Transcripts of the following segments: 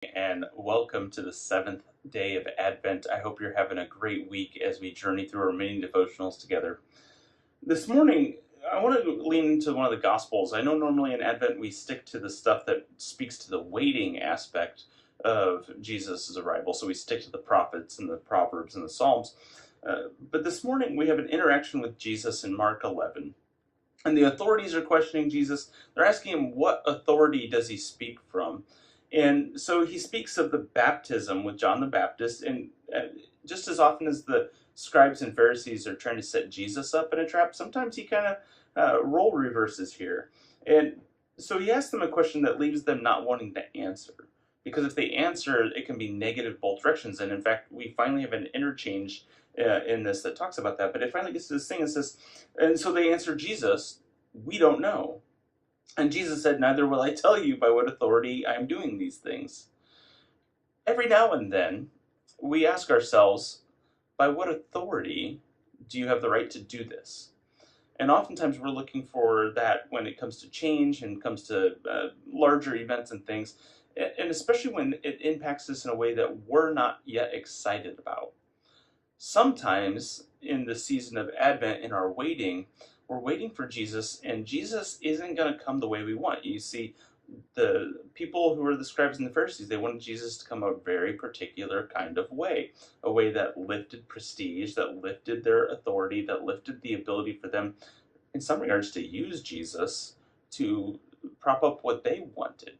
And welcome to the seventh day of Advent. I hope you're having a great week as we journey through our mini devotionals together. This morning, I want to lean into one of the Gospels. I know normally in Advent we stick to the stuff that speaks to the waiting aspect of Jesus' arrival, so we stick to the prophets and the Proverbs and the Psalms. But this morning we have an interaction with Jesus in Mark 11. And the authorities are questioning Jesus. They're asking him, what authority does he speak from? And so he speaks of the baptism with John the Baptist. And just as often as the scribes and Pharisees are trying to set Jesus up in a trap, sometimes he kind of role reverses here. And so he asks them a question that leaves them not wanting to answer. Because if they answer, it can be negative both directions. And in fact, we finally have an interchange in this that talks about that. But it finally gets to this thing that says, and so they answer Jesus, we don't know. And Jesus said, neither will I tell you by what authority I am doing these things. Every now and then, we ask ourselves, by what authority do you have the right to do this? And oftentimes we're looking for that when it comes to change and comes to larger events and things, and especially when it impacts us in a way that we're not yet excited about. Sometimes in the season of Advent, in our waiting, we're waiting for Jesus, and Jesus isn't going to come the way we want. You see, the people who were the scribes and the Pharisees, they wanted Jesus to come a very particular kind of way, a way that lifted prestige, that lifted their authority, that lifted the ability for them, in some regards, to use Jesus to prop up what they wanted.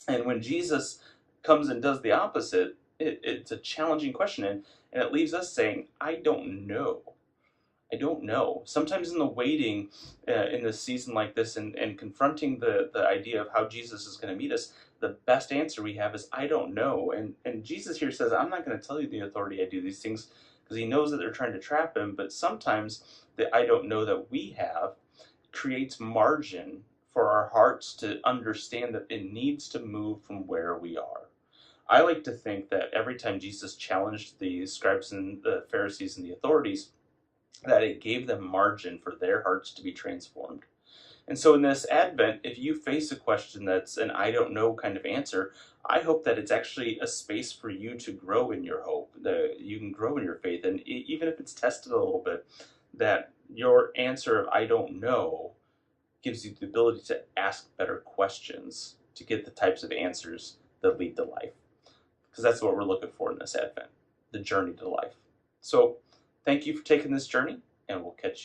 And when Jesus comes and does the opposite, it's a challenging question, and it leaves us saying, I don't know. I don't know. Sometimes in the waiting in this season like this and confronting the idea of how Jesus is going to meet us, the best answer we have is, I don't know. And Jesus here says, I'm not going to tell you the authority I do these things, because he knows that they're trying to trap him. But sometimes the I don't know that we have creates margin for our hearts to understand that it needs to move from where we are. I like to think that every time Jesus challenged the scribes and the Pharisees and the authorities, that it gave them margin for their hearts to be transformed. And so in this Advent, if you face a question that's an I don't know kind of answer, I hope that it's actually a space for you to grow in your hope, that you can grow in your faith, and even if it's tested a little bit, that your answer of I don't know gives you the ability to ask better questions to get the types of answers that lead to life. Because that's what we're looking for in this Advent, the journey to life. So thank you for taking this journey, and we'll catch you